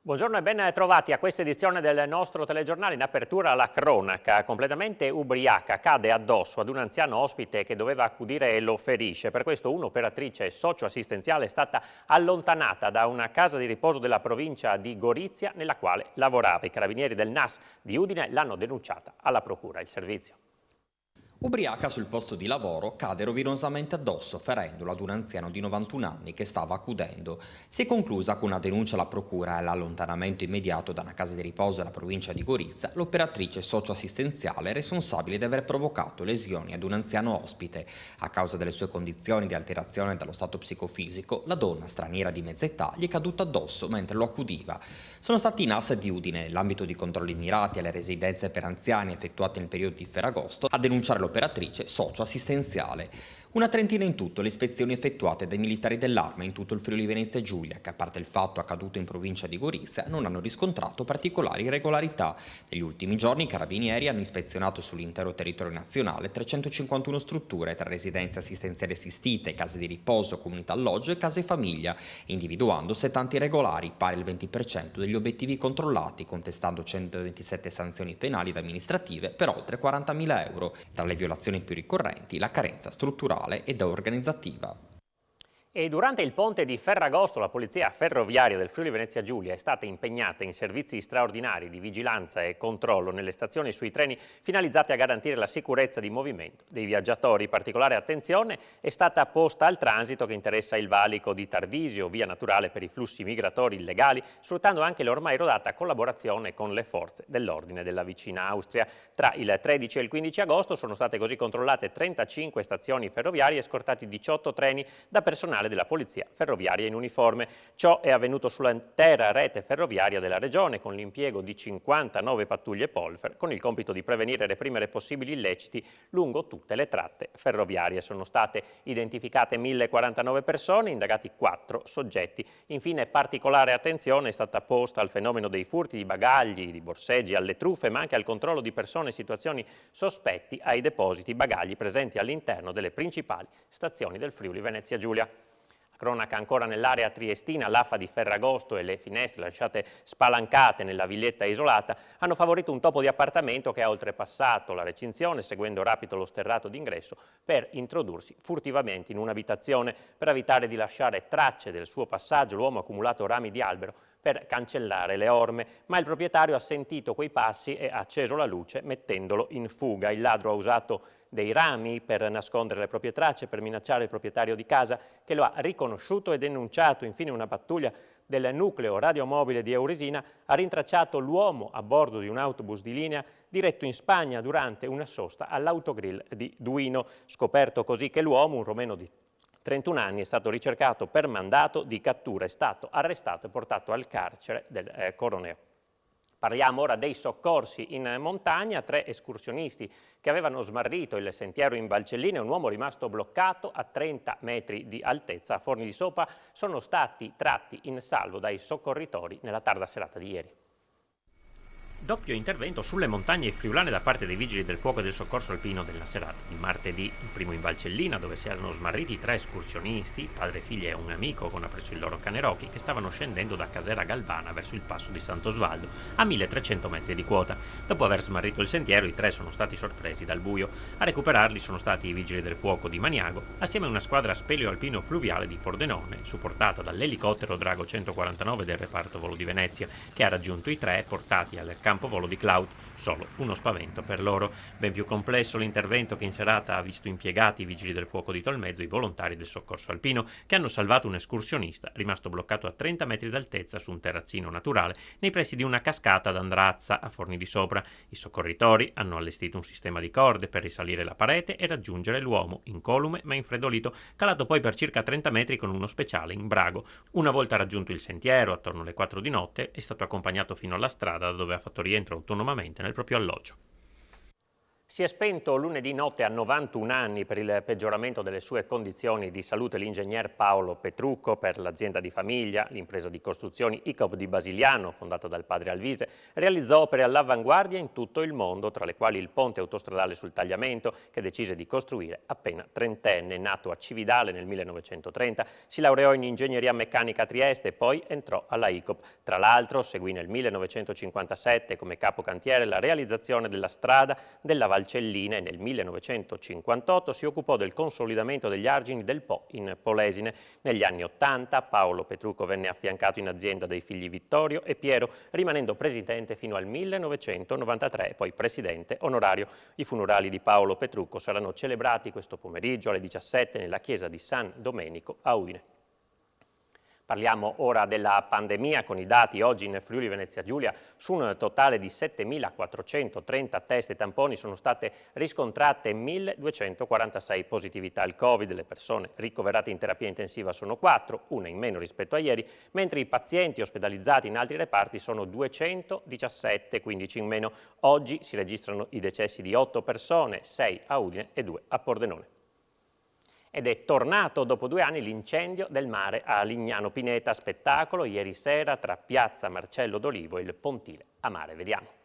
Buongiorno e ben trovati a questa edizione del nostro telegiornale. In apertura la cronaca, completamente ubriaca, cade addosso ad un anziano ospite che doveva accudire e lo ferisce. Per questo un'operatrice socioassistenziale è stata allontanata da una casa di riposo della provincia di Gorizia nella quale lavorava. I carabinieri del NAS di Udine l'hanno denunciata alla procura. Il servizio. Ubriaca sul posto di lavoro, cade rovinosamente addosso, ferendolo ad un anziano di 91 anni che stava accudendo. Si è conclusa con una denuncia alla procura e l'allontanamento immediato da una casa di riposo della provincia di Gorizia l'operatrice socioassistenziale responsabile di aver provocato lesioni ad un anziano ospite. A causa delle sue condizioni di alterazione dello stato psicofisico, la donna straniera di mezza età gli è caduta addosso mentre lo accudiva. Sono stati i NAS di Udine, nell'ambito di controlli mirati alle residenze per anziani effettuati nel periodo di Ferragosto, a denunciare l'operatrice socioassistenziale. Una trentina in tutto le ispezioni effettuate dai militari dell'Arma in tutto il Friuli Venezia Giulia, che a parte il fatto accaduto in provincia di Gorizia non hanno riscontrato particolari irregolarità. Negli ultimi giorni i carabinieri hanno ispezionato sull'intero territorio nazionale 351 strutture tra residenze assistenziali assistite, case di riposo, comunità alloggio e case famiglia, individuando 70 irregolari, pari al 20% degli obiettivi controllati, contestando 127 sanzioni penali ed amministrative per oltre 40.000 euro. Tra le violazioni più ricorrenti la carenza strutturale ed organizzativa. E durante il ponte di Ferragosto la Polizia Ferroviaria del Friuli Venezia Giulia è stata impegnata in servizi straordinari di vigilanza e controllo nelle stazioni e sui treni finalizzati a garantire la sicurezza di movimento dei viaggiatori. Particolare attenzione è stata posta al transito che interessa il valico di Tarvisio, via naturale per i flussi migratori illegali, sfruttando anche l'ormai rodata collaborazione con le forze dell'ordine della vicina Austria. Tra il 13 e il 15 agosto sono state così controllate 35 stazioni ferroviarie e scortati 18 treni da personale della Polizia Ferroviaria in uniforme. Ciò è avvenuto sull'intera rete ferroviaria della Regione con l'impiego di 59 pattuglie Polfer con il compito di prevenire e reprimere possibili illeciti lungo tutte le tratte ferroviarie. Sono state identificate 1049 persone, indagati 4 soggetti. Infine particolare attenzione è stata posta al fenomeno dei furti di bagagli, di borseggi, alle truffe, ma anche al controllo di persone e situazioni sospetti ai depositi bagagli presenti all'interno delle principali stazioni del Friuli Venezia Giulia. Cronaca ancora nell'area triestina, l'AFA di Ferragosto e le finestre lasciate spalancate nella villetta isolata hanno favorito un topo di appartamento che ha oltrepassato la recinzione seguendo rapido lo sterrato d'ingresso per introdursi furtivamente in un'abitazione. Per evitare di lasciare tracce del suo passaggio l'uomo ha accumulato rami di albero per cancellare le orme, ma il proprietario ha sentito quei passi e ha acceso la luce mettendolo in fuga. Il ladro ha usato dei rami per nascondere le proprie tracce, per minacciare il proprietario di casa che lo ha riconosciuto e denunciato. Infine una pattuglia del nucleo radiomobile di Euresina ha rintracciato l'uomo a bordo di un autobus di linea diretto in Spagna durante una sosta all'autogrill di Duino. Scoperto così che l'uomo, un romeno di 31 anni, è stato ricercato per mandato di cattura, è stato arrestato e portato al carcere del Coroneo. Parliamo ora dei soccorsi in montagna. 3 escursionisti che avevano smarrito il sentiero in Valcellina e un uomo rimasto bloccato a 30 metri di altezza a Forni di Sopra sono stati tratti in salvo dai soccorritori nella tarda serata di ieri. Doppio intervento sulle montagne friulane da parte dei vigili del fuoco e del soccorso alpino della serata di martedì, il primo in Valcellina dove si erano smarriti 3 escursionisti, padre, figlia e un amico con appresso il loro cane Rocky, che stavano scendendo da Casera Galvana verso il passo di Sant'Osvaldo a 1300 metri di quota. Dopo aver smarrito il sentiero i 3 sono stati sorpresi dal buio. A recuperarli sono stati i vigili del fuoco di Maniago assieme a una squadra speleo alpino fluviale di Pordenone supportata dall'elicottero Drago 149 del reparto volo di Venezia che ha raggiunto i 3 portati al campo volo di Cloud. Solo uno spavento per loro. Ben più complesso l'intervento che in serata ha visto impiegati i vigili del fuoco di Tolmezzo e i volontari del soccorso alpino che hanno salvato un escursionista rimasto bloccato a 30 metri d'altezza su un terrazzino naturale nei pressi di una cascata ad Andrazza a Forni di Sopra. I soccorritori hanno allestito un sistema di corde per risalire la parete e raggiungere l'uomo, incolume ma infreddolito, calato poi per circa 30 metri con uno speciale in brago. Una volta raggiunto il sentiero, attorno alle 4 di notte, è stato accompagnato fino alla strada da dove ha fatto rientro autonomamente nel proprio alloggio. Si è spento lunedì notte a 91 anni per il peggioramento delle sue condizioni di salute l'ingegner Paolo Petrucco. Per l'azienda di famiglia, l'impresa di costruzioni ICOP di Basigliano, fondata dal padre Alvise, realizzò opere all'avanguardia in tutto il mondo, tra le quali il ponte autostradale sul Tagliamento, che decise di costruire appena trentenne. Nato a Cividale nel 1930, si laureò in ingegneria meccanica a Trieste e poi entrò alla ICOP. Tra l'altro seguì nel 1957 come capocantiere la realizzazione della strada della Valcellina e nel 1958 si occupò del consolidamento degli argini del Po in Polesine. Negli anni 80 Paolo Petrucco venne affiancato in azienda dai figli Vittorio e Piero, rimanendo presidente fino al 1993 e poi presidente onorario. I funerali di Paolo Petrucco saranno celebrati questo pomeriggio alle 17 nella chiesa di San Domenico a Uine. Parliamo ora della pandemia con i dati. Oggi in Friuli Venezia Giulia su un totale di 7.430 test e tamponi sono state riscontrate 1.246 positività al Covid. Le persone ricoverate in terapia intensiva sono 4, una in meno rispetto a ieri, mentre i pazienti ospedalizzati in altri reparti sono 217, 15 in meno. Oggi si registrano i decessi di 8 persone, 6 a Udine e 2 a Pordenone. Ed è tornato dopo 2 anni l'incendio del mare a Lignano Pineta, spettacolo ieri sera tra Piazza Marcello d'Olivo e il Pontile a mare. Vediamo.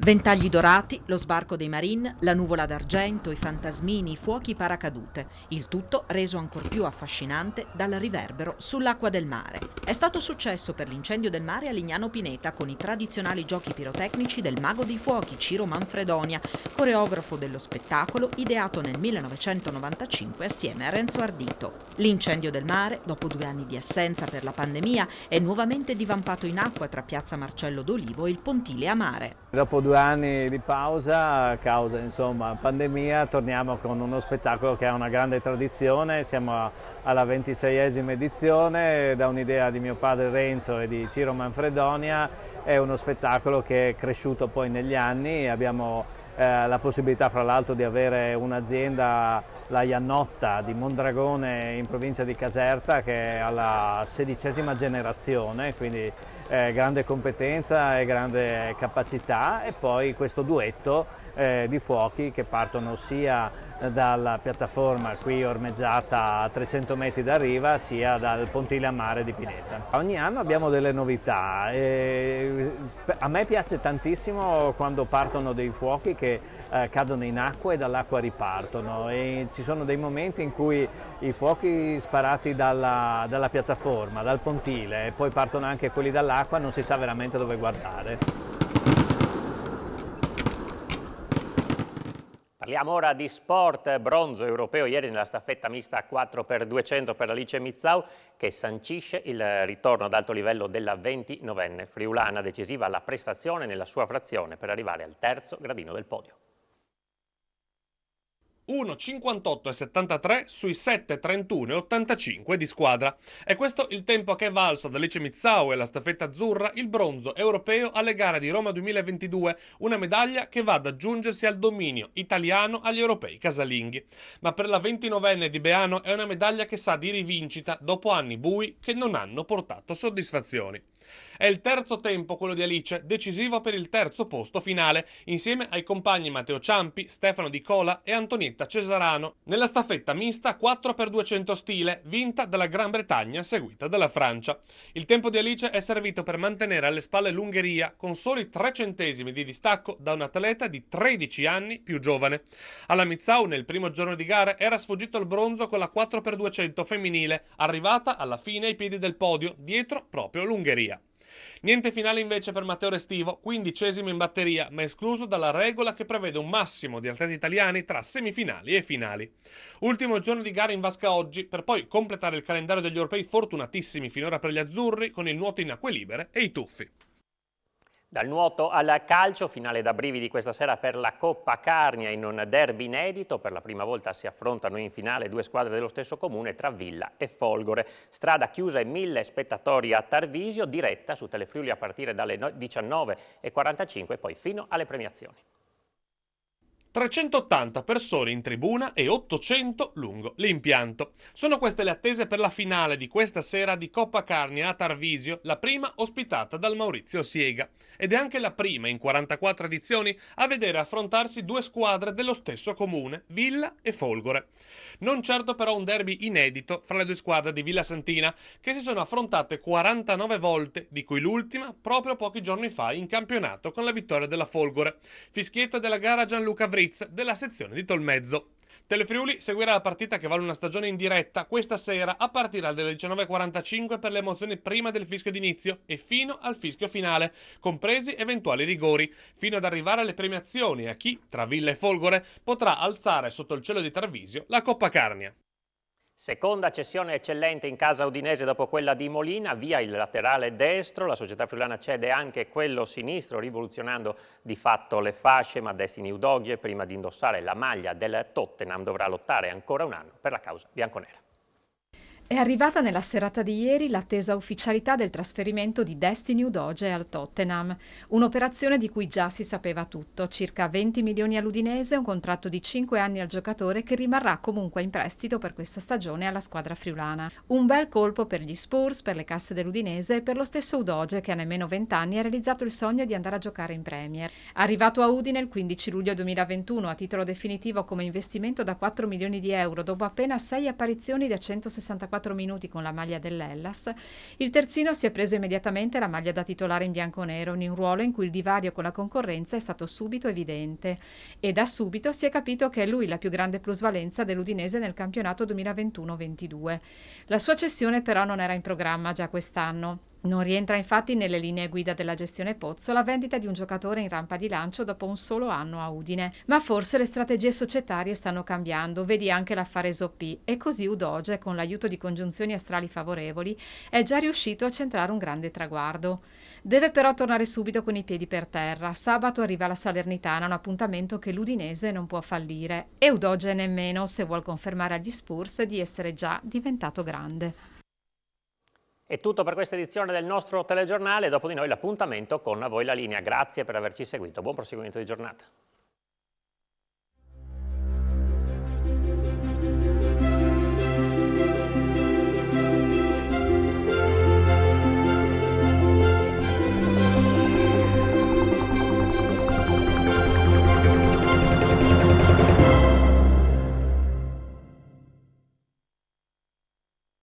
Ventagli dorati, lo sbarco dei Marine, la nuvola d'argento, i fantasmini, i fuochi paracadute, il tutto reso ancor più affascinante dal riverbero sull'acqua del mare. È stato successo per l'incendio del mare a Lignano Pineta con i tradizionali giochi pirotecnici del mago dei fuochi Ciro Manfredonia, coreografo dello spettacolo ideato nel 1995 assieme a Renzo Ardito. L'incendio del mare, dopo 2 anni di assenza per la pandemia, è nuovamente divampato in acqua tra Piazza Marcello d'Olivo e il Pontile a mare. Dopo 2 anni di pausa, a causa pandemia, torniamo con uno spettacolo che ha una grande tradizione. Siamo alla 26esima edizione, da un'idea di mio padre Renzo e di Ciro Manfredonia. È uno spettacolo che è cresciuto poi negli anni. Abbiamo la possibilità fra l'altro di avere un'azienda, la Iannotta di Mondragone in provincia di Caserta, che è alla 16ª generazione, quindi grande competenza e grande capacità, e poi questo duetto di fuochi che partono sia dalla piattaforma qui ormeggiata a 300 metri da riva, sia dal Pontile a mare di Pineta. Ogni anno abbiamo delle novità. A me piace tantissimo quando partono dei fuochi che cadono in acqua e dall'acqua ripartono, e ci sono dei momenti in cui i fuochi sparati dalla piattaforma, dal pontile, e poi partono anche quelli dall'acqua, non si sa veramente dove guardare. Parliamo ora di sport. Bronzo europeo ieri nella staffetta mista 4x200 per Alice Mizzau, che sancisce il ritorno ad alto livello della 29enne friulana. Decisiva la prestazione nella sua frazione per arrivare al terzo gradino del podio. 1,58,73 sui 7,31,85 di squadra. È questo il tempo che è valso ad Alice Mizzau e la staffetta azzurra il bronzo europeo alle gare di Roma 2022, una medaglia che va ad aggiungersi al dominio italiano agli europei casalinghi. Ma per la 29enne di Beano è una medaglia che sa di rivincita dopo anni bui che non hanno portato soddisfazioni. È il terzo tempo quello di Alice, decisivo per il terzo posto finale, insieme ai compagni Matteo Ciampi, Stefano Di Cola e Antonietta Cesarano, nella staffetta mista 4x200 stile, vinta dalla Gran Bretagna, seguita dalla Francia. Il tempo di Alice è servito per mantenere alle spalle l'Ungheria, con soli 3 centesimi di distacco da un atleta di 13 anni più giovane. Alla Mizzau, nel primo giorno di gara, era sfuggito il bronzo con la 4x200 femminile, arrivata alla fine ai piedi del podio, dietro proprio l'Ungheria. Niente finale invece per Matteo Restivo, 15° in batteria, ma escluso dalla regola che prevede un massimo di atleti italiani tra semifinali e finali. Ultimo giorno di gara in vasca oggi, per poi completare il calendario degli europei fortunatissimi finora per gli azzurri, con il nuoto in acque libere e i tuffi. Dal nuoto al calcio, finale da brividi questa sera per la Coppa Carnia in un derby inedito. Per la prima volta si affrontano in finale 2 squadre dello stesso comune tra Villa e Folgore. Strada chiusa e 1000 spettatori a Tarvisio, diretta su Telefriuli a partire dalle 19:45 e poi fino alle premiazioni. 380 persone in tribuna e 800 lungo l'impianto. Sono queste le attese per la finale di questa sera di Coppa Carnia a Tarvisio, la prima ospitata dal Maurizio Siega. Ed è anche la prima in 44 edizioni a vedere affrontarsi due squadre dello stesso comune, Villa e Folgore. Non certo però un derby inedito fra le due squadre di Villa Santina, che si sono affrontate 49 volte, di cui l'ultima proprio pochi giorni fa in campionato con la vittoria della Folgore. Fischietto della gara Gianluca Vrizz della sezione di Tolmezzo. Telefriuli seguirà la partita che vale una stagione in diretta questa sera a partire dalle 19:45 per le emozioni prima del fischio d'inizio e fino al fischio finale, compresi eventuali rigori, fino ad arrivare alle premiazioni a chi, tra Villa e Folgore, potrà alzare sotto il cielo di Tarvisio la Coppa Carnia. Seconda cessione eccellente in casa udinese dopo quella di Molina, via il laterale destro, la società friulana cede anche quello sinistro, rivoluzionando di fatto le fasce, ma Destiny Udogie, prima di indossare la maglia del Tottenham, dovrà lottare ancora un anno per la causa bianconera. È arrivata nella serata di ieri l'attesa ufficialità del trasferimento di Destiny Udogie al Tottenham, un'operazione di cui già si sapeva tutto, circa 20 milioni all'Udinese, un contratto di 5 anni al giocatore che rimarrà comunque in prestito per questa stagione alla squadra friulana. Un bel colpo per gli Spurs, per le casse dell'Udinese e per lo stesso Udogie che a nemmeno 20 anni ha realizzato il sogno di andare a giocare in Premier. Arrivato a Udine il 15 luglio 2021 a titolo definitivo come investimento da 4 milioni di euro dopo appena 6 apparizioni da 164 minuti con la maglia dell'Hellas, il terzino si è preso immediatamente la maglia da titolare in bianconero in un ruolo in cui il divario con la concorrenza è stato subito evidente e da subito si è capito che è lui la più grande plusvalenza dell'Udinese nel campionato 2021-22. La sua cessione però non era in programma già quest'anno. Non rientra infatti nelle linee guida della gestione Pozzo la vendita di un giocatore in rampa di lancio dopo un solo anno a Udine, ma forse le strategie societarie stanno cambiando, vedi anche l'affare Zoppi, e così Udogie, con l'aiuto di congiunzioni astrali favorevoli, è già riuscito a centrare un grande traguardo. Deve però tornare subito con i piedi per terra. Sabato arriva la Salernitana, un appuntamento che l'Udinese non può fallire, e Udogie nemmeno se vuol confermare agli Spurs di essere già diventato grande. È tutto per questa edizione del nostro telegiornale, dopo di noi l'appuntamento con A Voi la Linea. Grazie per averci seguito, buon proseguimento di giornata.